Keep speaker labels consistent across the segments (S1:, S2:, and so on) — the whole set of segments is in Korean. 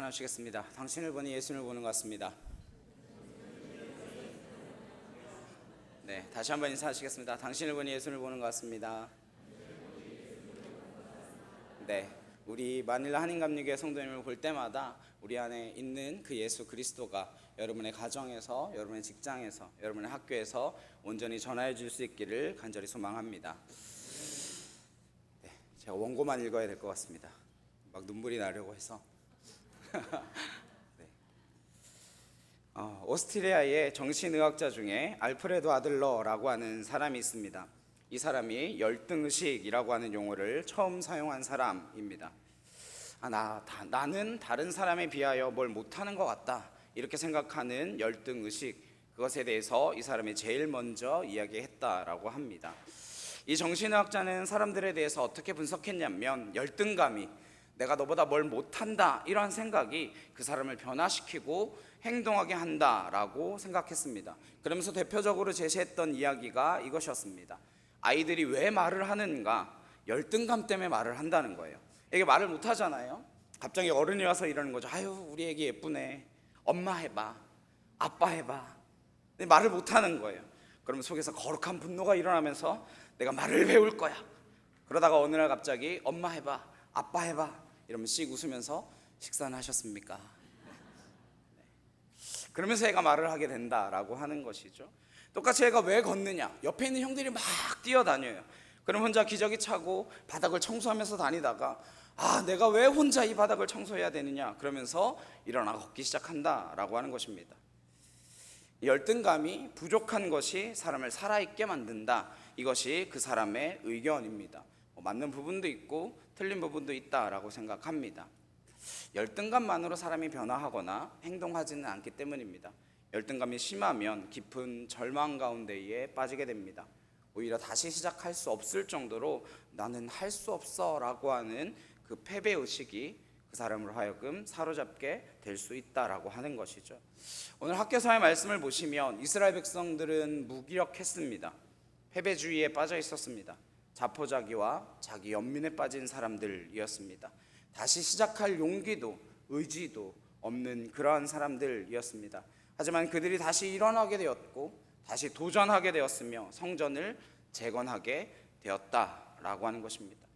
S1: 인사하시겠습니다. 당신을 보니 예수를 보는 것 같습니다. 네, 다시 한번 인사하시겠습니다. 당신을 보니 예수를 보는 것 같습니다. 네, 우리 마닐라 한인감리교회 성도님을 볼 때마다 우리 안에 있는 그 예수 그리스도가 여러분의 가정에서, 여러분의 직장에서, 여러분의 학교에서 온전히 전하여 줄 수 있기를 간절히 소망합니다. 네, 제가 원고만 읽어야 될 것 같습니다. 막 눈물이 나려고 해서. 네. 오스트리아의 정신의학자 중에 알프레도 아들러라고 하는 사람이 있습니다. 이 사람이 열등의식이라고 하는 용어를 처음 사용한 사람입니다. 나는 다른 사람에 비하여 뭘 못하는 것 같다, 이렇게 생각하는 열등의식, 그것에 대해서 이 사람이 제일 먼저 이야기했다라고 합니다. 이 정신의학자는 사람들에 대해서 어떻게 분석했냐면, 열등감이 내가 너보다 뭘 못한다, 이러한 생각이 그 사람을 변화시키고 행동하게 한다라고 생각했습니다. 그러면서 대표적으로 제시했던 이야기가 이것이었습니다. 아이들이 왜 말을 하는가? 열등감 때문에 말을 한다는 거예요. 이게 말을 못하잖아요. 갑자기 어른이 와서 이러는 거죠. 아유, 우리 애기 예쁘네, 엄마 해봐, 아빠 해봐. 근데 말을 못하는 거예요. 그러면 속에서 거룩한 분노가 일어나면서 내가 말을 배울 거야. 그러다가 어느 날 갑자기 엄마 해봐, 아빠 해봐, 이러면 씩 웃으면서 식사는 하셨습니까? 네. 그러면서 애가 말을 하게 된다라고 하는 것이죠. 똑같이 애가 왜 걷느냐? 옆에 있는 형들이 막 뛰어다녀요. 그럼 혼자 기저귀 차고 바닥을 청소하면서 다니다가 내가 왜 혼자 이 바닥을 청소해야 되느냐? 그러면서 일어나 걷기 시작한다라고 하는 것입니다. 열등감이 부족한 것이 사람을 살아있게 만든다, 이것이 그 사람의 의견입니다. 맞는 부분도 있고 틀린 부분도 있다라고 생각합니다. 열등감만으로 사람이 변화하거나 행동하지는 않기 때문입니다. 열등감이 심하면 깊은 절망 가운데에 빠지게 됩니다. 오히려 다시 시작할 수 없을 정도로 나는 할 수 없어 라고 하는 그 패배의식이 그 사람으로 하여금 사로잡게 될 수 있다라고 하는 것이죠. 오늘 학교사의 말씀을 보시면 이스라엘 백성들은 무기력했습니다. 패배주의에 빠져 있었습니다. 자포자기와 자기 연민에 빠진 사람들이었습니다. 다시 시작할 용기도 의지도 없는 그러한 사람들이었습니다. 하지만 그들이 다시 일어나게 되었고 다시 도전하게 되었으며 성전을 재건하게 되었다라고 하는 것입니다.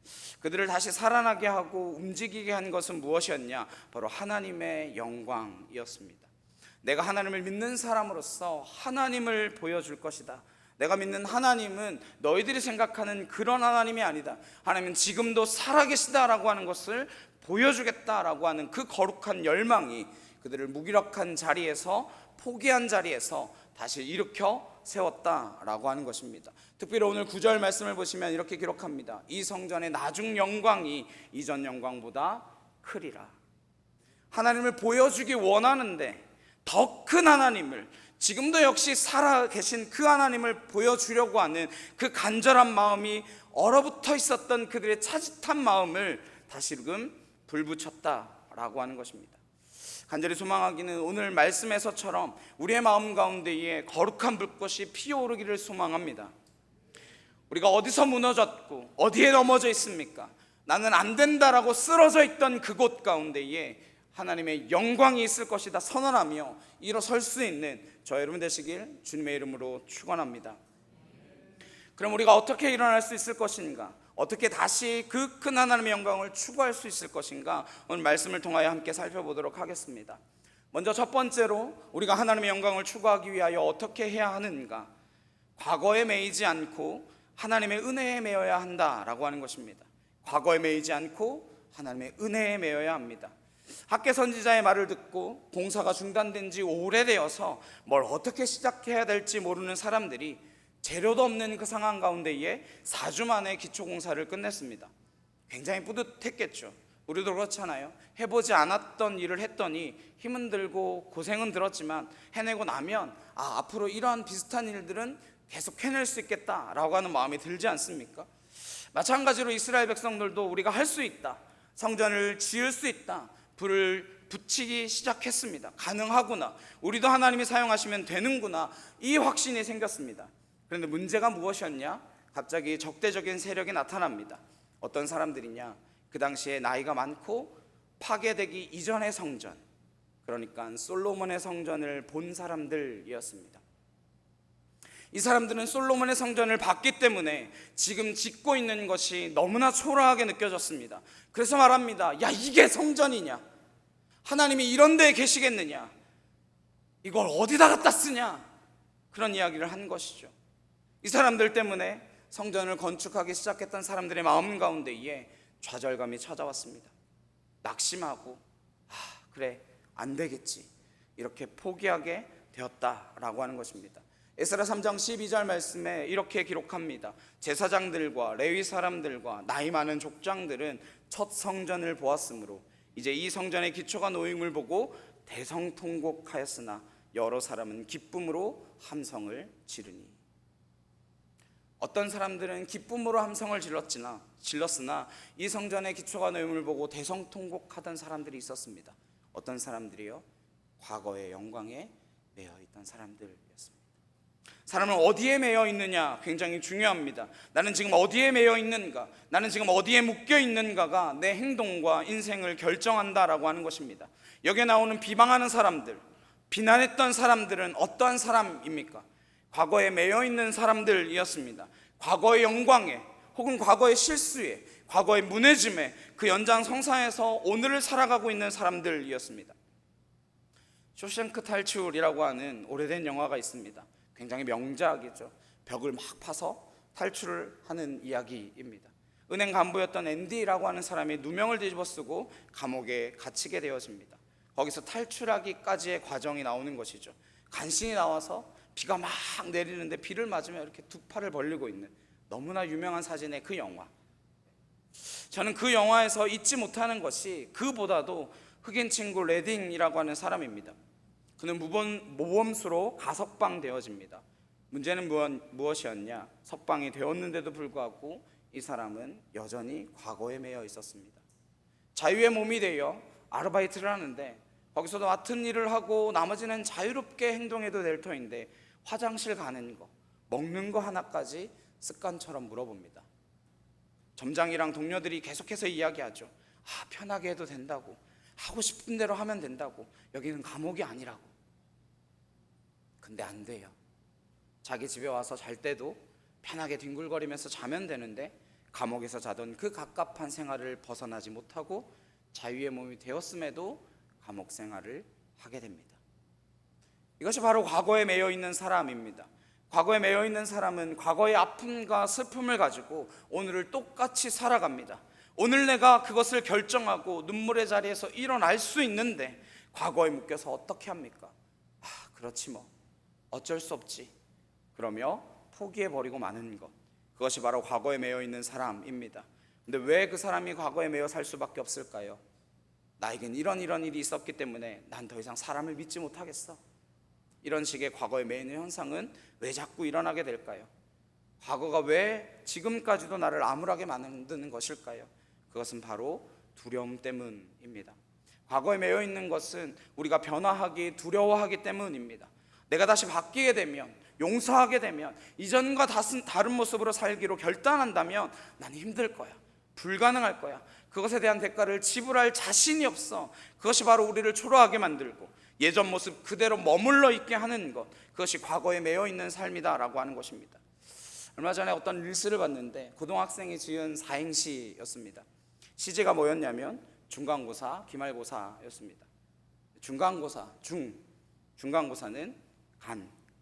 S1: 그들을 다시 살아나게 하고 움직이게 한 것은 무엇이었냐? 바로 하나님의 영광이었습니다. 내가 하나님을 믿는 사람으로서 하나님을 보여줄 것이다. 내가 믿는 하나님은 너희들이 생각하는 그런 하나님이 아니다. 하나님은 지금도 살아계시다라고 하는 것을 보여주겠다라고 하는 그 거룩한 열망이 그들을 무기력한 자리에서, 포기한 자리에서 다시 일으켜 세웠다라고 하는 것입니다. 특별히 오늘 9절 말씀을 보시면 이렇게 기록합니다. 이 성전의 나중 영광이 이전 영광보다 크리라. 하나님을 보여주기 원하는데 더 큰 하나님을, 지금도 역시 살아계신 그 하나님을 보여주려고 하는 그 간절한 마음이 얼어붙어 있었던 그들의 차짓한 마음을 다시금 불붙였다라고 하는 것입니다. 간절히 소망하기는 오늘 말씀에서처럼 우리의 마음 가운데에 거룩한 불꽃이 피어오르기를 소망합니다. 우리가 어디서 무너졌고 어디에 넘어져 있습니까? 나는 안 된다라고 쓰러져 있던 그곳 가운데에 하나님의 영광이 있을 것이다 선언하며 일어설 수 있는 저 여러분 되시길 주님의 이름으로 축원합니다. 그럼 우리가 어떻게 일어날 수 있을 것인가? 어떻게 다시 그 큰 하나님의 영광을 추구할 수 있을 것인가? 오늘 말씀을 통하여 함께 살펴보도록 하겠습니다. 먼저 첫 번째로 우리가 하나님의 영광을 추구하기 위하여 어떻게 해야 하는가? 과거에 매이지 않고 하나님의 은혜에 매여야 한다라고 하는 것입니다. 과거에 매이지 않고 하나님의 은혜에 매여야 합니다. 학계 선지자의 말을 듣고 공사가 중단된 지 오래되어서 뭘 어떻게 시작해야 될지 모르는 사람들이 재료도 없는 그 상황 가운데에 4주 만에 기초공사를 끝냈습니다. 굉장히 뿌듯했겠죠. 우리도 그렇잖아요. 해보지 않았던 일을 했더니 힘은 들고 고생은 들었지만 해내고 나면 앞으로 이러한 비슷한 일들은 계속 해낼 수 있겠다라고 하는 마음이 들지 않습니까? 마찬가지로 이스라엘 백성들도 우리가 할 수 있다, 성전을 지을 수 있다, 불을 붙이기 시작했습니다. 가능하구나, 우리도 하나님이 사용하시면 되는구나, 이 확신이 생겼습니다. 그런데 문제가 무엇이었냐? 갑자기 적대적인 세력이 나타납니다. 어떤 사람들이냐? 그 당시에 나이가 많고 파괴되기 이전의 성전, 그러니까 솔로몬의 성전을 본 사람들이었습니다. 이 사람들은 솔로몬의 성전을 봤기 때문에 지금 짓고 있는 것이 너무나 초라하게 느껴졌습니다. 그래서 말합니다. 야, 이게 성전이냐? 하나님이 이런 데에 계시겠느냐? 이걸 어디다 갖다 쓰냐? 그런 이야기를 한 것이죠. 이 사람들 때문에 성전을 건축하기 시작했던 사람들의 마음 가운데에 좌절감이 찾아왔습니다. 낙심하고 그래, 안 되겠지, 이렇게 포기하게 되었다라고 하는 것입니다. 에스라 3장 12절 말씀에 이렇게 기록합니다. 제사장들과 레위 사람들과 나이 많은 족장들은 첫 성전을 보았으므로 이제 이 성전의 기초가 놓임을 보고 대성통곡하였으나 여러 사람은 기쁨으로 함성을 지르니. 어떤 사람들은 기쁨으로 함성을 질렀으나 이 성전의 기초가 놓임을 보고 대성통곡하던 사람들이 있었습니다. 어떤 사람들이요? 과거의 영광에 매여 있던 사람들이었습니다. 사람은 어디에 매여 있느냐 굉장히 중요합니다. 나는 지금 어디에 매여 있는가, 나는 지금 어디에 묶여 있는가가 내 행동과 인생을 결정한다라고 하는 것입니다. 여기에 나오는 비방하는 사람들, 비난했던 사람들은 어떠한 사람입니까? 과거에 매여 있는 사람들이었습니다. 과거의 영광에, 혹은 과거의 실수에, 과거의 무너짐에, 그 연장성상에서 오늘을 살아가고 있는 사람들이었습니다. 쇼생크 탈출이라고 하는 오래된 영화가 있습니다. 굉장히 명작이죠. 벽을 막 파서 탈출을 하는 이야기입니다. 은행 간부였던 앤디라고 하는 사람이 누명을 뒤집어 쓰고 감옥에 갇히게 되어집니다. 거기서 탈출하기까지의 과정이 나오는 것이죠. 간신히 나와서 비가 막 내리는데 비를 맞으며 이렇게 두 팔을 벌리고 있는 너무나 유명한 사진의 그 영화. 저는 그 영화에서 잊지 못하는 것이 그보다도 흑인 친구 레딩이라고 하는 사람입니다. 그는 모범수로 가석방 되어집니다. 문제는 무엇이었냐? 석방이 되었는데도 불구하고 이 사람은 여전히 과거에 매여 있었습니다. 자유의 몸이 되어 아르바이트를 하는데 거기서도 맡은 일을 하고 나머지는 자유롭게 행동해도 될 터인데 화장실 가는 거, 먹는 거 하나까지 습관처럼 물어봅니다. 점장이랑 동료들이 계속해서 이야기하죠. 편하게 해도 된다고, 하고 싶은 대로 하면 된다고, 여기는 감옥이 아니라고. 근데 안 돼요. 자기 집에 와서 잘 때도 편하게 뒹굴거리면서 자면 되는데 감옥에서 자던 그 갑갑한 생활을 벗어나지 못하고 자유의 몸이 되었음에도 감옥 생활을 하게 됩니다. 이것이 바로 과거에 매여 있는 사람입니다. 과거에 매여 있는 사람은 과거의 아픔과 슬픔을 가지고 오늘을 똑같이 살아갑니다. 오늘 내가 그것을 결정하고 눈물의 자리에서 일어날 수 있는데 과거에 묶여서 어떻게 합니까? 그렇지 뭐, 어쩔 수 없지, 그러며 포기해버리고 마는 것, 그것이 바로 과거에 매여 있는 사람입니다. 근데 왜 그 사람이 과거에 매여 살 수밖에 없을까요? 나에겐 이런 일이 있었기 때문에 난 더 이상 사람을 믿지 못하겠어. 이런 식의 과거에 매여 있는 현상은 왜 자꾸 일어나게 될까요? 과거가 왜 지금까지도 나를 암울하게 만드는 것일까요? 그것은 바로 두려움 때문입니다. 과거에 매여 있는 것은 우리가 변화하기 두려워하기 때문입니다. 내가 다시 바뀌게 되면, 용서하게 되면, 이전과 다른 모습으로 살기로 결단한다면 나는 힘들 거야, 불가능할 거야, 그것에 대한 대가를 지불할 자신이 없어. 그것이 바로 우리를 초라하게 만들고 예전 모습 그대로 머물러 있게 하는 것, 그것이 과거에 매여 있는 삶이다라고 하는 것입니다. 얼마 전에 어떤 릴스를 봤는데 고등학생이 지은 사행시였습니다. 시제가 뭐였냐면 중간고사, 기말고사였습니다. 중간고사는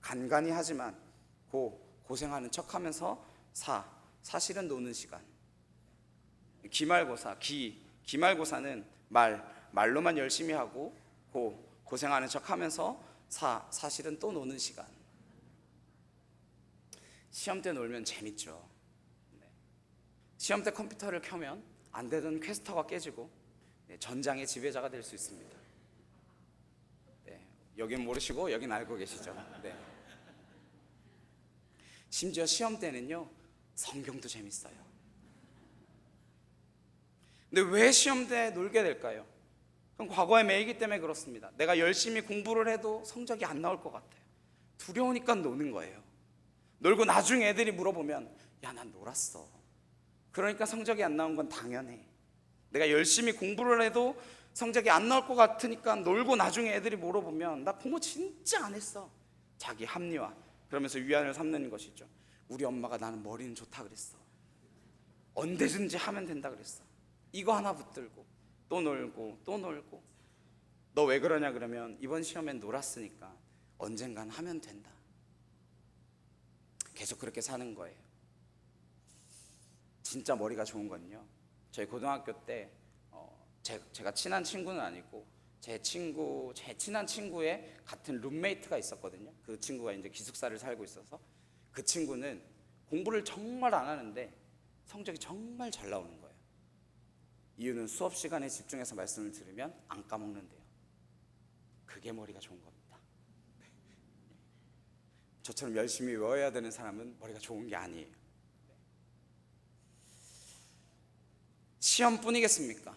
S1: 간간히 하지만 고생하는 척하면서 사실은 노는 시간. 기말고사는 말로만 열심히 하고 고생하는 척하면서 사실은 또 노는 시간. 시험 때 놀면 재밌죠. 시험 때 컴퓨터를 켜면 안 되던 퀘스터가 깨지고 전장의 지배자가 될 수 있습니다. 여긴 모르시고 여긴 알고 계시죠. 심지어 시험 때는요, 성경도 재밌어요. 근데 왜 시험 때 놀게 될까요? 그럼 과거에 매이기 때문에 그렇습니다. 내가 열심히 공부를 해도 성적이 안 나올 것 같아요. 두려우니까 노는 거예요. 놀고 나중에 애들이 물어보면 야, 난 놀았어. 그러니까 성적이 안 나온 건 당연해. 내가 열심히 공부를 해도 성적이 안 나올 것 같으니까 놀고 나중에 애들이 물어보면 나 공부 진짜 안 했어. 자기 합리화. 그러면서 위안을 삼는 것이죠. 우리 엄마가 나는 머리는 좋다 그랬어. 언제든지 하면 된다 그랬어. 이거 하나 붙들고 또 놀고 또 놀고. 너 왜 그러냐 그러면 이번 시험엔 놀았으니까 언젠간 하면 된다. 계속 그렇게 사는 거예요. 진짜 머리가 좋은 건요, 저희 고등학교 때 제가 친한 친구는 아니고 제 친한 친구의 같은 룸메이트가 있었거든요. 그 친구가 이제 기숙사를 살고 있어서 그 친구는 공부를 정말 안 하는데 성적이 정말 잘 나오는 거예요. 이유는 수업 시간에 집중해서 말씀을 들으면 안 까먹는데요. 그게 머리가 좋은 겁니다. 저처럼 열심히 외워야 되는 사람은 머리가 좋은 게 아니에요. 시험뿐이겠습니까?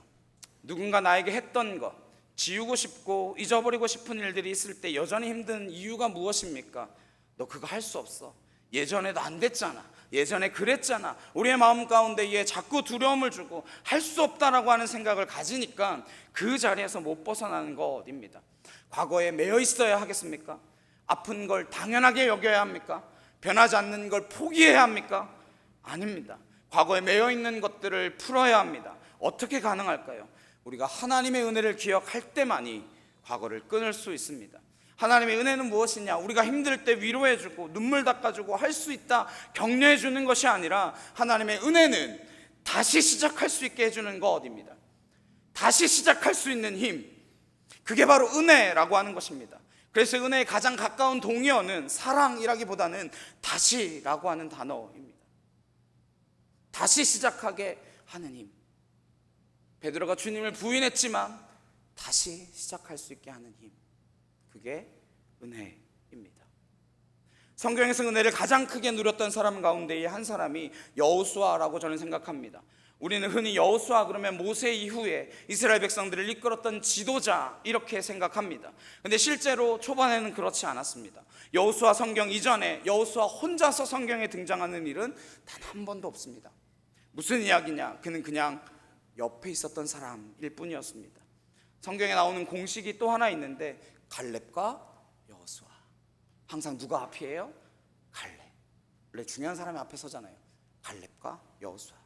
S1: 누군가 나에게 했던 것, 지우고 싶고 잊어버리고 싶은 일들이 있을 때 여전히 힘든 이유가 무엇입니까? 너 그거 할 수 없어. 예전에도 안 됐잖아. 예전에 그랬잖아. 우리의 마음 가운데에 자꾸 두려움을 주고 할 수 없다라고 하는 생각을 가지니까 그 자리에서 못 벗어나는 것입니다. 과거에 매여 있어야 하겠습니까? 아픈 걸 당연하게 여겨야 합니까? 변하지 않는 걸 포기해야 합니까? 아닙니다. 과거에 매여 있는 것들을 풀어야 합니다. 어떻게 가능할까요? 우리가 하나님의 은혜를 기억할 때만이 과거를 끊을 수 있습니다. 하나님의 은혜는 무엇이냐? 우리가 힘들 때 위로해주고 눈물 닦아주고 할 수 있다 격려해주는 것이 아니라 하나님의 은혜는 다시 시작할 수 있게 해주는 것입니다. 다시 시작할 수 있는 힘, 그게 바로 은혜라고 하는 것입니다. 그래서 은혜의 가장 가까운 동의어는 사랑이라기보다는 다시라고 하는 단어입니다. 다시 시작하게 하는 힘. 베드로가 주님을 부인했지만 다시 시작할 수 있게 하는 힘, 그게 은혜입니다. 성경에서 은혜를 가장 크게 누렸던 사람 가운데의 한 사람이 여호수아라고 저는 생각합니다. 우리는 흔히 여호수아 그러면 모세 이후에 이스라엘 백성들을 이끌었던 지도자 이렇게 생각합니다. 근데 실제로 초반에는 그렇지 않았습니다. 여호수아 성경 이전에 여호수아 혼자서 성경에 등장하는 일은 단 한 번도 없습니다. 무슨 이야기냐? 그는 그냥 옆에 있었던 사람일 뿐이었습니다. 성경에 나오는 공식이 또 하나 있는데 갈렙과 여호수아. 항상 누가 앞이에요? 갈렙. 원래 중요한 사람이 앞에 서잖아요. 갈렙과 여호수아.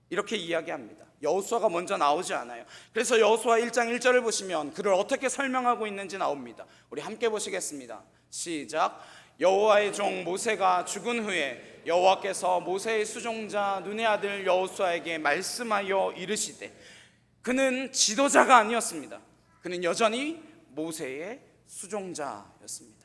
S1: 이렇게 이야기합니다. 여호수아가 먼저 나오지 않아요. 그래서 여호수아 1장 1절을 보시면 그를 어떻게 설명하고 있는지 나옵니다. 우리 함께 보시겠습니다. 시작. 여호와의 종 모세가 죽은 후에 여호와께서 모세의 수종자 눈의 아들 여호수아에게 말씀하여 이르시되, 그는 지도자가 아니었습니다. 그는 여전히 모세의 수종자였습니다.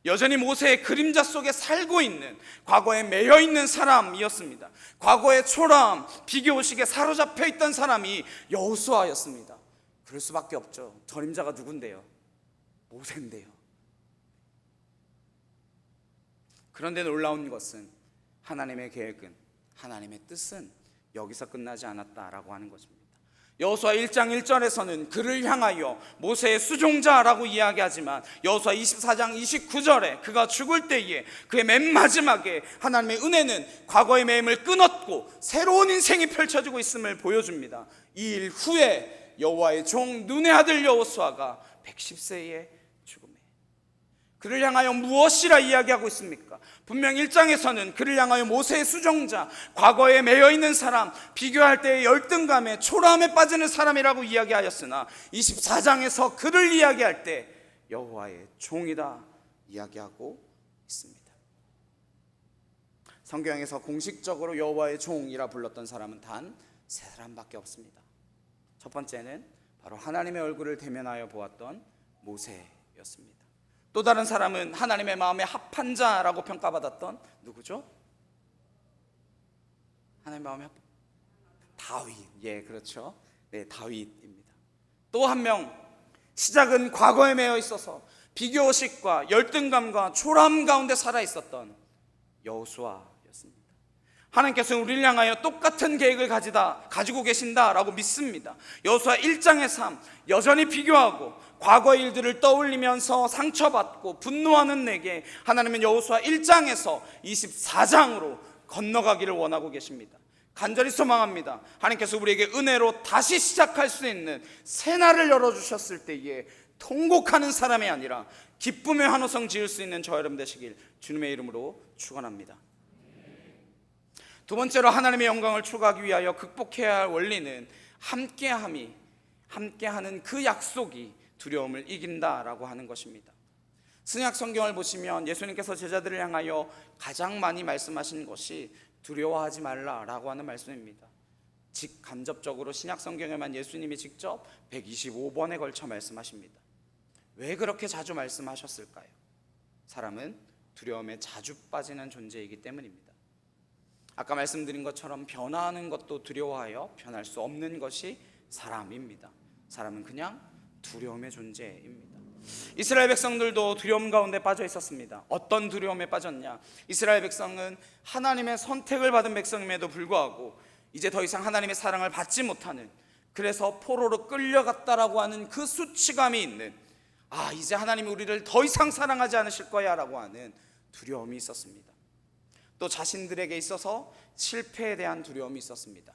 S1: 여전히 모세의 그림자 속에 살고 있는, 과거에 매여 있는 사람이었습니다. 과거의 초라함, 비교의식에 사로잡혀 있던 사람이 여호수아였습니다. 그럴 수밖에 없죠. 전임자가 누군데요? 모세인데요. 그런데 놀라운 것은 하나님의 계획은, 하나님의 뜻은 여기서 끝나지 않았다라고 하는 것입니다. 여호수아 1장 1절에서는 그를 향하여 모세의 수종자라고 이야기하지만 여호수아 24장 29절에 그가 죽을 때에 그의 맨 마지막에 하나님의 은혜는 과거의 매임을 끊었고 새로운 인생이 펼쳐지고 있음을 보여줍니다. 이 일 후에 여호와의 종 눈의 아들 여호수아가 110세의 죽음에, 그를 향하여 무엇이라 이야기하고 있습니까? 분명 1장에서는 그를 향하여 모세의 수종자, 과거에 매여있는 사람, 비교할 때의 열등감에 초라함에 빠지는 사람이라고 이야기하였으나 24장에서 그를 이야기할 때 여호와의 종이다 이야기하고 있습니다. 성경에서 공식적으로 여호와의 종이라 불렀던 사람은 단 세 사람밖에 없습니다. 첫 번째는 바로 하나님의 얼굴을 대면하여 보았던 모세였습니다. 또 다른 사람은 하나님의 마음에 합한 자라고 평가받았던 누구죠? 하나님의 마음에 다윗. 예, 그렇죠. 네, 다윗입니다. 또 한 명, 시작은 과거에 매여 있어서 비교의식과 열등감과 초라함 가운데 살아 있었던 여호수아였습니다. 하나님께서는 우리를 향하여 똑같은 계획을 가지고 계신다라고 믿습니다. 여호수아 1장의 삶, 여전히 비교하고 과거의 일들을 떠올리면서 상처받고 분노하는 내게 하나님은 여호수아 1장에서 24장으로 건너가기를 원하고 계십니다. 간절히 소망합니다. 하나님께서 우리에게 은혜로 다시 시작할 수 있는 새날을 열어주셨을 때에 통곡하는 사람이 아니라 기쁨의 환호성 지을 수 있는 저 여러분 되시길 주님의 이름으로 축원합니다. 두 번째로 하나님의 영광을 추구하기 위하여 극복해야 할 원리는 함께하는 그 약속이 두려움을 이긴다라고 하는 것입니다. 신약 성경을 보시면 예수님께서 제자들을 향하여 가장 많이 말씀하신 것이 두려워하지 말라라고 하는 말씀입니다. 직간접적으로 신약 성경에만 예수님이 직접 125번에 걸쳐 말씀하십니다. 왜 그렇게 자주 말씀하셨을까요? 사람은 두려움에 자주 빠지는 존재이기 때문입니다. 아까 말씀드린 것처럼 변화하는 것도 두려워하여 변할 수 없는 것이 사람입니다. 사람은 그냥 두려움의 존재입니다. 이스라엘 백성들도 두려움 가운데 빠져 있었습니다. 어떤 두려움에 빠졌냐? 이스라엘 백성은 하나님의 선택을 받은 백성임에도 불구하고 이제 더 이상 하나님의 사랑을 받지 못하는, 그래서 포로로 끌려갔다라고 하는 그 수치감이 있는, 이제 하나님이 우리를 더 이상 사랑하지 않으실 거야 라고 하는 두려움이 있었습니다. 또 자신들에게 있어서 실패에 대한 두려움이 있었습니다.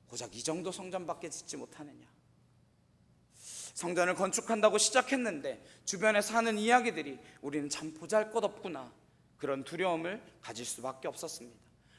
S1: 고작 이 정도 성전밖에 짓지 못하느냐, 성전을 건축한다고 시작했는데 주변에서 하는 이야기들이 우리는 참 보잘것없구나, 그런 두려움을 가질 수밖에 없었습니다.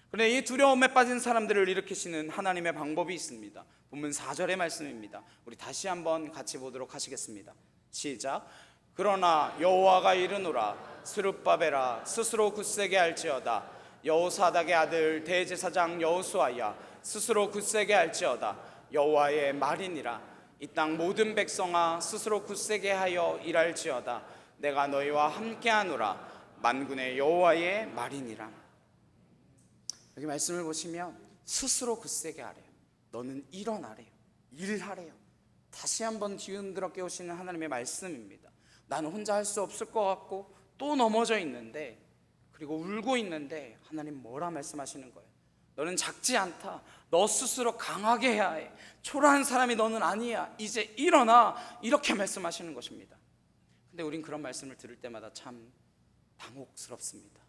S1: 그런데 이 두려움에 빠진 사람들을 일으키시는 하나님의 방법이 있습니다. 본문 4절의 말씀입니다. 우리 다시 한번 같이 보도록 하시겠습니다. 시작. 그러나 여호와가 이르노라, 스룹바벨아 스스로 굳세게 할지어다. 여호사닥의 아들 대제사장 여호수아야 스스로 굳세게 할지어다. 여호와의 말이니라. 이 땅 모든 백성아 스스로 굳세게 하여 일할지어다. 내가 너희와 함께하노라. 만군의 여호와의 말이니라. 여기 말씀을 보시면 스스로 굳세게 하래요. 너는 일어나래요. 일하래요. 다시 한번 뒤흔들어 깨우시는 하나님의 말씀입니다. 나는 혼자 할 수 없을 것 같고 또 넘어져 있는데, 그리고 울고 있는데 하나님 뭐라 말씀하시는 거예요? 너는 작지 않다. 너 스스로 강하게 해야 해. 초라한 사람이 너는 아니야. 이제 일어나. 이렇게 말씀하시는 것입니다. 근데 우린 그런 말씀을 들을 때마다 참 당혹스럽습니다.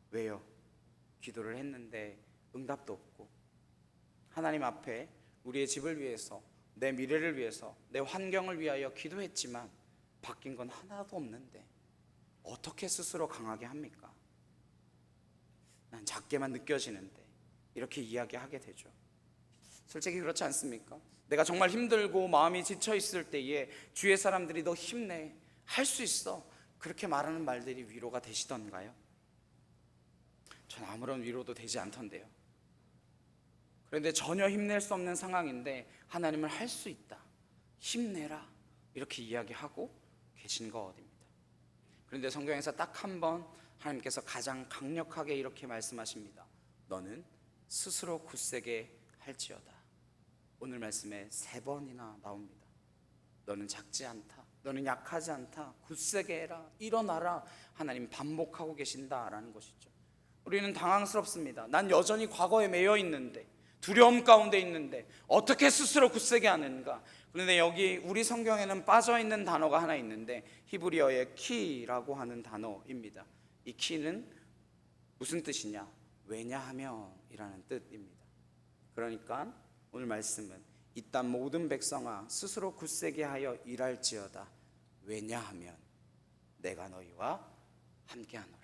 S1: 왜요? 기도를 했는데 응답도 없고, 하나님 앞에 우리의 집을 위해서, 내 미래를 위해서, 내 환경을 위하여 기도했지만 바뀐 건 하나도 없는데 어떻게 스스로 강하게 합니까? 난 작게만 느껴지는데, 이렇게 이야기하게 되죠. 솔직히 그렇지 않습니까? 내가 정말 힘들고 마음이 지쳐 있을 때에 주위의 사람들이 너 힘내, 할 수 있어, 그렇게 말하는 말들이 위로가 되시던가요? 전 아무런 위로도 되지 않던데요. 그런데 전혀 힘낼 수 없는 상황인데 하나님은 할 수 있다, 힘내라, 이렇게 이야기하고 계신 것입니다. 그런데 성경에서 딱 한 번 하나님께서 가장 강력하게 이렇게 말씀하십니다. 너는 스스로 굳세게 할지어다. 오늘 말씀에 3번이나 나옵니다. 너는 작지 않다, 너는 약하지 않다, 굳세게 해라, 일어나라. 하나님 반복하고 계신다라는 것이죠. 우리는 당황스럽습니다. 난 여전히 과거에 매여 있는데, 두려움 가운데 있는데 어떻게 스스로 굳세게 하는가. 그런데 여기 우리 성경에는 빠져있는 단어가 하나 있는데 히브리어의 키라고 하는 단어입니다. 이 키는 무슨 뜻이냐? 왜냐하면 이라는 뜻입니다. 그러니까 오늘 말씀은 이 땅 모든 백성아 스스로 굳세게 하여 일할지어다. 왜냐하면 내가 너희와 함께하노라.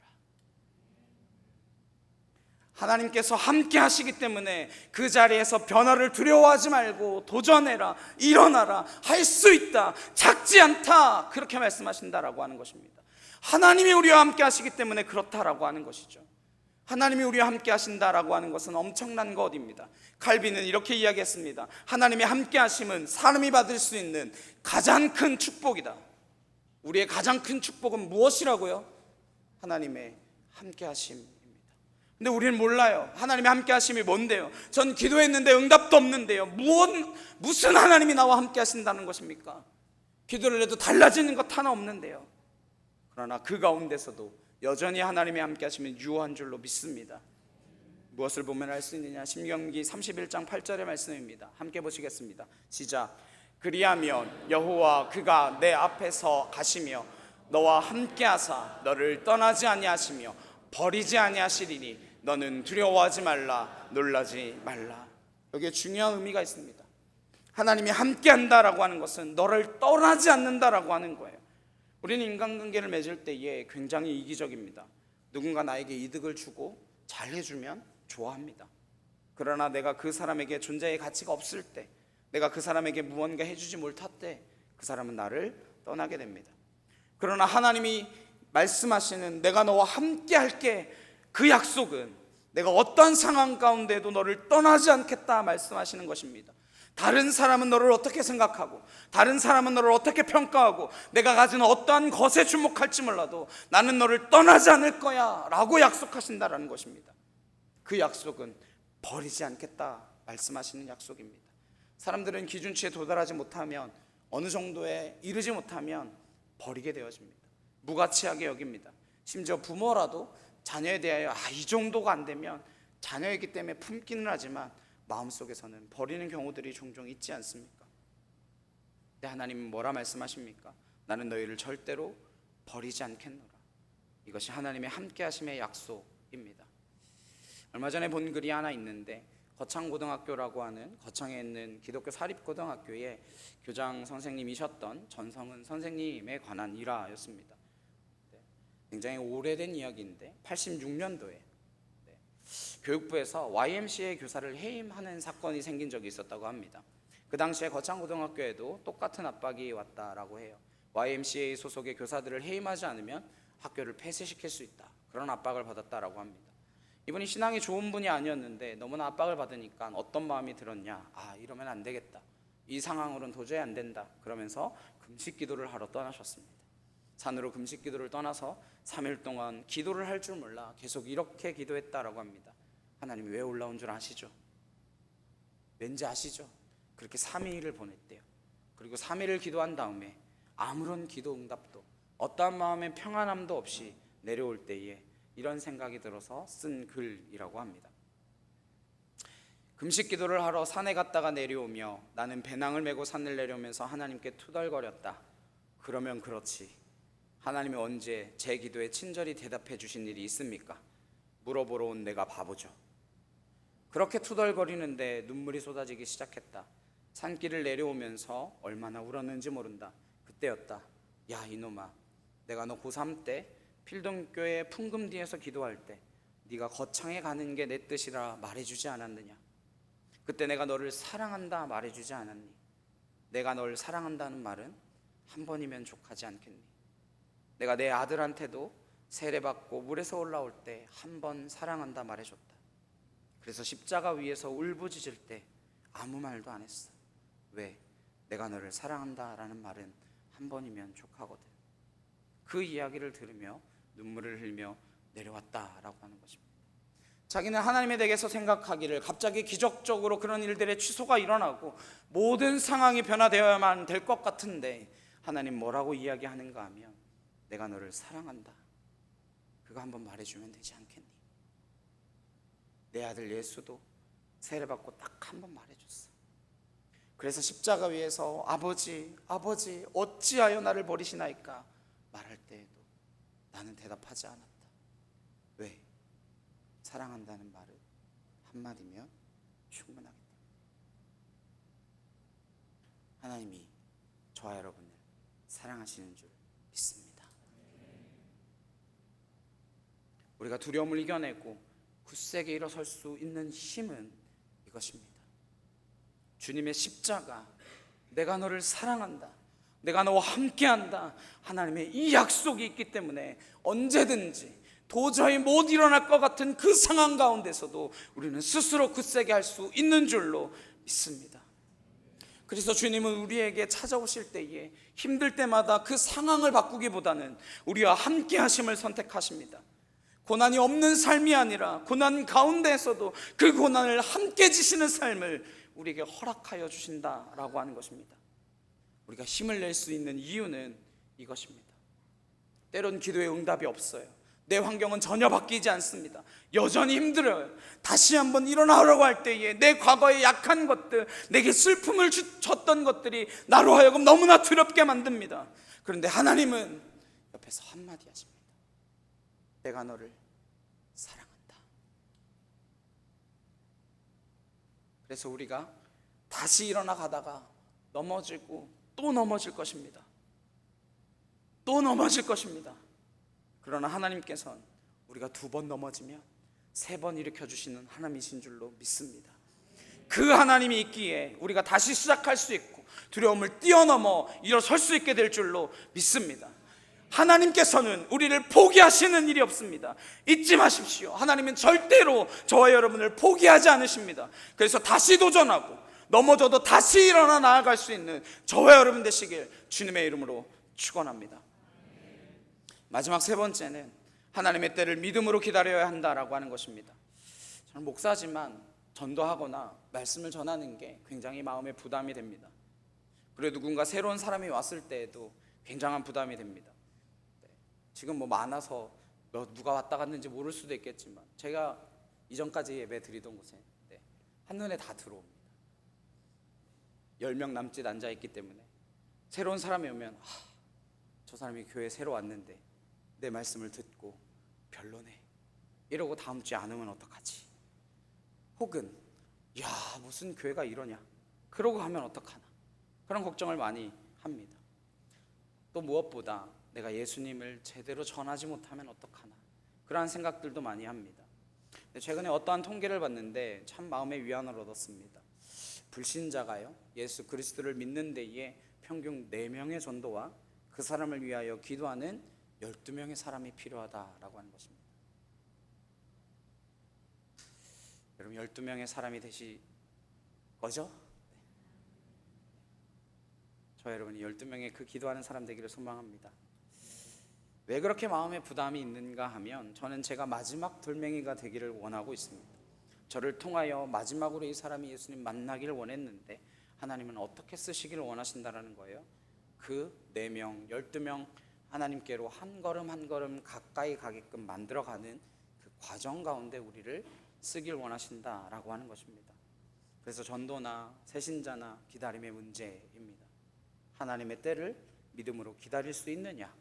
S1: 하나님께서 함께 하시기 때문에 그 자리에서 변화를 두려워하지 말고 도전해라, 일어나라, 할 수 있다, 작지 않다, 그렇게 말씀하신다라고 하는 것입니다. 하나님이 우리와 함께 하시기 때문에 그렇다라고 하는 것이죠. 하나님이 우리와 함께 하신다라고 하는 것은 엄청난 것입니다. 칼빈은 이렇게 이야기했습니다. 하나님의 함께 하심은 사람이 받을 수 있는 가장 큰 축복이다. 우리의 가장 큰 축복은 무엇이라고요? 하나님의 함께 하심. 근데 우리는 몰라요. 하나님의 함께 하심이 뭔데요? 전 기도했는데 응답도 없는데요. 무슨 하나님이 나와 함께 하신다는 것입니까? 기도를 해도 달라지는 것 하나 없는데요. 그러나 그 가운데서도 여전히 하나님의 함께 하심은 유효한 줄로 믿습니다. 무엇을 보면 알 수 있느냐? 신명기 31장 8절의 말씀입니다. 함께 보시겠습니다. 시작. 그리하면 여호와 그가 내 앞에서 가시며 너와 함께 하사 너를 떠나지 아니하시며 버리지 아니하시리니 너는 두려워하지 말라, 놀라지 말라. 여기에 중요한 의미가 있습니다. 하나님이 함께한다라고 하는 것은 너를 떠나지 않는다라고 하는 거예요. 우리는 인간관계를 맺을 때에 굉장히 이기적입니다. 누군가 나에게 이득을 주고 잘해주면 좋아합니다. 그러나 내가 그 사람에게 존재의 가치가 없을 때, 내가 그 사람에게 무언가 해주지 못할 때 그 사람은 나를 떠나게 됩니다. 그러나 하나님이 말씀하시는 내가 너와 함께 할게, 그 약속은 내가 어떤 상황 가운데도 너를 떠나지 않겠다 말씀하시는 것입니다. 다른 사람은 너를 어떻게 생각하고, 다른 사람은 너를 어떻게 평가하고, 내가 가진 어떠한 것에 주목할지 몰라도 나는 너를 떠나지 않을 거야 라고 약속하신다라는 것입니다. 그 약속은 버리지 않겠다 말씀하시는 약속입니다. 사람들은 기준치에 도달하지 못하면, 어느 정도에 이르지 못하면 버리게 되어집니다. 무가치하게 여깁니다. 심지어 부모라도 자녀에 대하여 이 정도가 안 되면 자녀이기 때문에 품기는 하지만 마음속에서는 버리는 경우들이 종종 있지 않습니까? 근데 하나님은 뭐라 말씀하십니까? 나는 너희를 절대로 버리지 않겠노라. 이것이 하나님의 함께 하심의 약속입니다. 얼마 전에 본 글이 하나 있는데, 거창고등학교라고 하는 거창에 있는 기독교 사립고등학교의 교장 선생님이셨던 전성은 선생님에 관한 일화였습니다. 굉장히 오래된 이야기인데 86년도에 교육부에서 YMCA 교사를 해임하는 사건이 생긴 적이 있었다고 합니다. 그 당시에 거창고등학교에도 똑같은 압박이 왔다라고 해요. YMCA 소속의 교사들을 해임하지 않으면 학교를 폐쇄시킬 수 있다, 그런 압박을 받았다라고 합니다. 이분이 신앙이 좋은 분이 아니었는데 너무나 압박을 받으니까 어떤 마음이 들었냐, 이러면 안 되겠다, 이 상황으로는 도저히 안 된다, 그러면서 금식 기도를 하러 떠나셨습니다. 산으로 금식 기도를 떠나서 3일 동안 기도를 할 줄 몰라 계속 이렇게 기도했다라고 합니다. 하나님이 왜 올라온 줄 아시죠? 왠지 아시죠? 그렇게 3일을 보냈대요. 그리고 3일을 기도한 다음에 아무런 기도 응답도, 어떠한 마음의 평안함도 없이 내려올 때에 이런 생각이 들어서 쓴 글이라고 합니다. 금식 기도를 하러 산에 갔다가 내려오며 나는 배낭을 메고 산을 내려오면서 하나님께 투덜거렸다. 그러면 그렇지, 하나님이 언제 제 기도에 친절히 대답해 주신 일이 있습니까? 물어보러 온 내가 바보죠. 그렇게 투덜거리는데 눈물이 쏟아지기 시작했다. 산길을 내려오면서 얼마나 울었는지 모른다. 그때였다. 야 이놈아, 내가 너 고3 때 필동교회 풍금뒤에서 기도할 때 네가 거창에 가는 게 내 뜻이라 말해주지 않았느냐? 그때 내가 너를 사랑한다 말해주지 않았니? 내가 널 사랑한다는 말은 한 번이면 족하지 않겠니? 내가 내 아들한테도 세례받고 물에서 올라올 때 한 번 사랑한다 말해줬다. 그래서 십자가 위에서 울부짖을 때 아무 말도 안 했어. 왜? 내가 너를 사랑한다라는 말은 한 번이면 족하거든. 그 이야기를 들으며 눈물을 흘리며 내려왔다라고 하는 것입니다. 자기는 하나님에 대해서 생각하기를 갑자기 기적적으로 그런 일들의 취소가 일어나고 모든 상황이 변화되어야만 될 것 같은데, 하나님 뭐라고 이야기하는가 하면 내가 너를 사랑한다, 그거 한번 말해주면 되지 않겠니? 내 아들 예수도 세례받고 딱 한 번 말해줬어. 그래서 십자가 위에서 아버지 아버지 어찌하여 나를 버리시나이까 말할 때에도 나는 대답하지 않았다. 왜? 사랑한다는 말은 한마디면 충분하기 때문에. 하나님이 저와 여러분을 사랑하시는 줄 믿습니다. 우리가 두려움을 이겨내고 굳세게 일어설 수 있는 힘은 이것입니다. 주님의 십자가, 내가 너를 사랑한다, 내가 너와 함께한다, 하나님의 이 약속이 있기 때문에 언제든지 도저히 못 일어날 것 같은 그 상황 가운데서도 우리는 스스로 굳세게 할 수 있는 줄로 믿습니다. 그래서 주님은 우리에게 찾아오실 때에 힘들 때마다 그 상황을 바꾸기보다는 우리와 함께 하심을 선택하십니다. 고난이 없는 삶이 아니라 고난 가운데에서도 그 고난을 함께 지시는 삶을 우리에게 허락하여 주신다라고 하는 것입니다. 우리가 힘을 낼 수 있는 이유는 이것입니다. 때론 기도에 응답이 없어요. 내 환경은 전혀 바뀌지 않습니다. 여전히 힘들어요. 다시 한번 일어나려고 할 때에 내 과거의 약한 것들, 내게 슬픔을 줬던 것들이 나로 하여금 너무나 두렵게 만듭니다. 그런데 하나님은 옆에서 한마디 하십니다. 내가 너를 사랑한다. 그래서 우리가 다시 일어나 가다가 넘어지고 또 넘어질 것입니다. 또 넘어질 것입니다. 그러나 하나님께서는 우리가 2번 넘어지면 3번 일으켜 주시는 하나님이신 줄로 믿습니다. 그 하나님이 있기에 우리가 다시 시작할 수 있고 두려움을 뛰어넘어 일어설 수 있게 될 줄로 믿습니다. 하나님께서는 우리를 포기하시는 일이 없습니다. 잊지 마십시오. 하나님은 절대로 저와 여러분을 포기하지 않으십니다. 그래서 다시 도전하고 넘어져도 다시 일어나 나아갈 수 있는 저와 여러분 되시길 주님의 이름으로 축원합니다. 마지막 3번째는 하나님의 때를 믿음으로 기다려야 한다라고 하는 것입니다. 저는 목사지만 전도하거나 말씀을 전하는 게 굉장히 마음에 부담이 됩니다. 그리고 누군가 새로운 사람이 왔을 때에도 굉장한 부담이 됩니다. 지금 많아서 누가 왔다 갔는지 모를 수도 있겠지만 제가 이전까지 예배 드리던 곳에 한눈에 다 들어옵니다. 10명 남짓 앉아있기 때문에 새로운 사람이 오면 저 사람이 교회에 새로 왔는데 내 말씀을 듣고 별로네 이러고 다음 주에 안 오면 어떡하지? 혹은 야 무슨 교회가 이러냐 그러고 가면 어떡하나 그런 걱정을 많이 합니다. 또 무엇보다 내가 예수님을 제대로 전하지 못하면 어떡하나 그러한 생각들도 많이 합니다. 최근에 어떠한 통계를 봤는데 참 마음의 위안을 얻었습니다. 불신자가요 예수 그리스도를 믿는 데에 평균 4명의 전도와 그 사람을 위하여 기도하는 12명의 사람이 필요하다라고 하는 것입니다. 여러분 12명의 사람이 되실 거죠? 저 여러분이 12명의 그 기도하는 사람 되기를 소망합니다. 왜 그렇게 마음에 부담이 있는가 하면 저는 제가 마지막 돌멩이가 되기를 원하고 있습니다. 저를 통하여 마지막으로 이 사람이 예수님 만나기를 원했는데 하나님은 어떻게 쓰시기를 원하신다라는 거예요. 그 4명, 12명 하나님께로 한 걸음 한 걸음 가까이 가게끔 만들어가는 그 과정 가운데 우리를 쓰길 원하신다라고 하는 것입니다. 그래서 전도나 새신자나 기다림의 문제입니다. 하나님의 때를 믿음으로 기다릴 수 있느냐,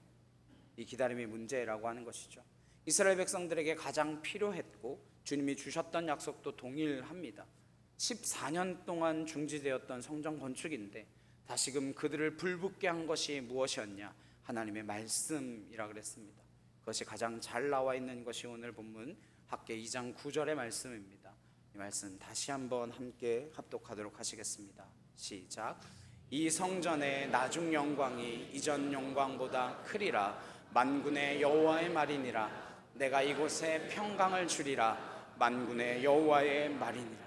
S1: 이 기다림의 문제라고 하는 것이죠. 이스라엘 백성들에게 가장 필요했고 주님이 주셨던 약속도 동일합니다. 14년 동안 중지되었던 성전 건축인데 다시금 그들을 불붙게 한 것이 무엇이었냐? 하나님의 말씀이라 그랬습니다. 그것이 가장 잘 나와 있는 것이 오늘 본문 학개 2장 9절의 말씀입니다. 이 말씀 다시 한번 함께 합독하도록 하시겠습니다. 시작. 이 성전의 나중 영광이 이전 영광보다 크리라. 만군의 여호와의 말이니라. 내가 이곳에 평강을 주리라. 만군의 여호와의 말이니라.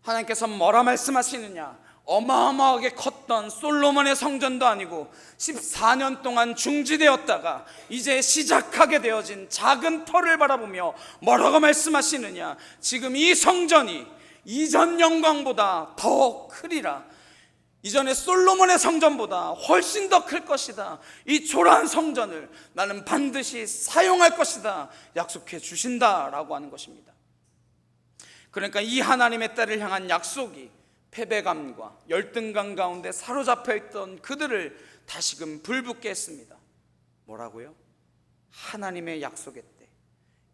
S1: 하나님께서 뭐라 말씀하시느냐? 어마어마하게 컸던 솔로몬의 성전도 아니고 14년 동안 중지되었다가 이제 시작하게 되어진 작은 터를 바라보며 뭐라고 말씀하시느냐? 지금 이 성전이 이전 영광보다 더 크리라. 이전에 솔로몬의 성전보다 훨씬 더 클 것이다. 이 초라한 성전을 나는 반드시 사용할 것이다 약속해 주신다라고 하는 것입니다. 그러니까 이 하나님의 때를 향한 약속이 패배감과 열등감 가운데 사로잡혀 있던 그들을 다시금 불붙게 했습니다. 뭐라고요? 하나님의 약속의 때,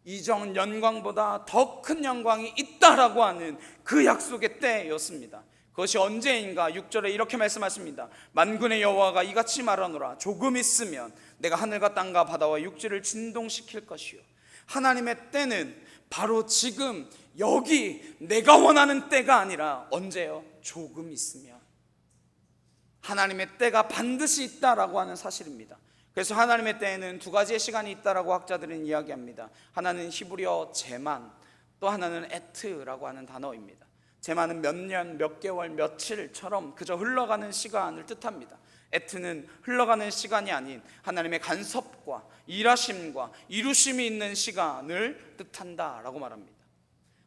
S1: 이전 영광보다 더 큰 영광이 있다라고 하는 그 약속의 때였습니다. 그것이 언제인가? 6절에 이렇게 말씀하십니다. 만군의 여호와가 이같이 말하노라. 조금 있으면 내가 하늘과 땅과 바다와 육지를 진동시킬 것이요. 하나님의 때는 바로 지금 여기 내가 원하는 때가 아니라 언제요? 조금 있으면. 하나님의 때가 반드시 있다라고 하는 사실입니다. 그래서 하나님의 때에는 2가지의 시간이 있다라고 학자들은 이야기합니다. 하나는 히브리어 제만, 또 하나는 에트라고 하는 단어입니다. 제만은 몇 년, 몇 개월, 며칠처럼 그저 흘러가는 시간을 뜻합니다. 에트는 흘러가는 시간이 아닌 하나님의 간섭과 일하심과 이루심이 있는 시간을 뜻한다라고 말합니다.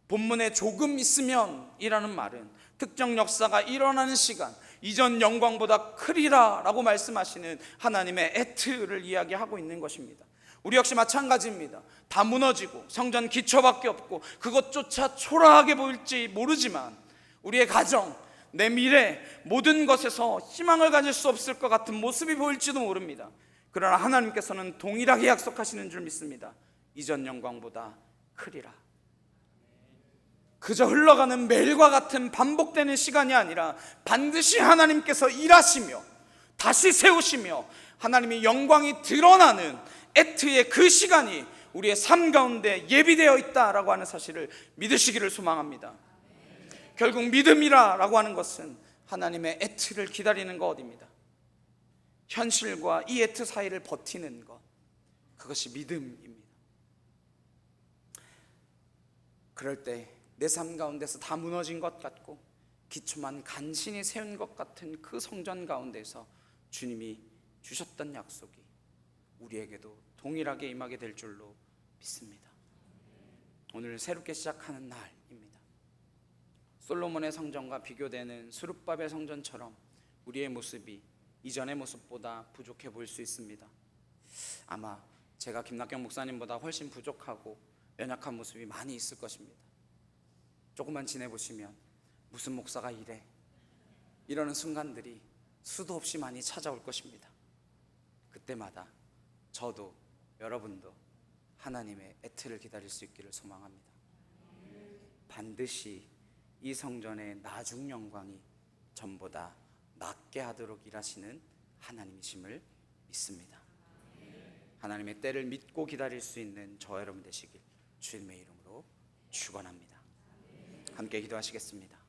S1: 본문에 조금 있으면 이라는 말은 특정 역사가 일어나는 시간, 이전 영광보다 크리라 라고 말씀하시는 하나님의 에트를 이야기하고 있는 것입니다. 우리 역시 마찬가지입니다. 다 무너지고 성전 기초밖에 없고 그것조차 초라하게 보일지 모르지만 우리의 가정, 내 미래 모든 것에서 희망을 가질 수 없을 것 같은 모습이 보일지도 모릅니다. 그러나 하나님께서는 동일하게 약속하시는 줄 믿습니다. 이전 영광보다 크리라. 그저 흘러가는 매일과 같은 반복되는 시간이 아니라 반드시 하나님께서 일하시며 다시 세우시며 하나님의 영광이 드러나는 에트의 그 시간이 우리의 삶 가운데 예비되어 있다라고 하는 사실을 믿으시기를 소망합니다. 결국 믿음이라고 하는 것은 하나님의 에트를 기다리는 것입니다. 현실과 이 에트 사이를 버티는 것, 그것이 믿음입니다. 그럴 때 내 삶 가운데서 다 무너진 것 같고 기초만 간신히 세운 것 같은 그 성전 가운데서 주님이 주셨던 약속이 우리에게도 동일하게 임하게 될 줄로 믿습니다. 오늘 새롭게 시작하는 날입니다. 솔로몬의 성전과 비교되는 수룹바벨 성전처럼 우리의 모습이 이전의 모습보다 부족해 보일 수 있습니다. 아마 제가 김낙경 목사님보다 훨씬 부족하고 연약한 모습이 많이 있을 것입니다. 조금만 지내보시면 무슨 목사가 이래? 이러는 순간들이 수도 없이 많이 찾아올 것입니다. 그때마다 저도 여러분도 하나님의 애트를 기다릴 수 있기를 소망합니다. 반드시 이 성전의 나중 영광이 전보다 낫게 하도록 일하시는 하나님이심을 믿습니다. 하나님의 때를 믿고 기다릴 수 있는 저 여러분 되시길 주님의 이름으로 축원합니다. 함께 기도하시겠습니다.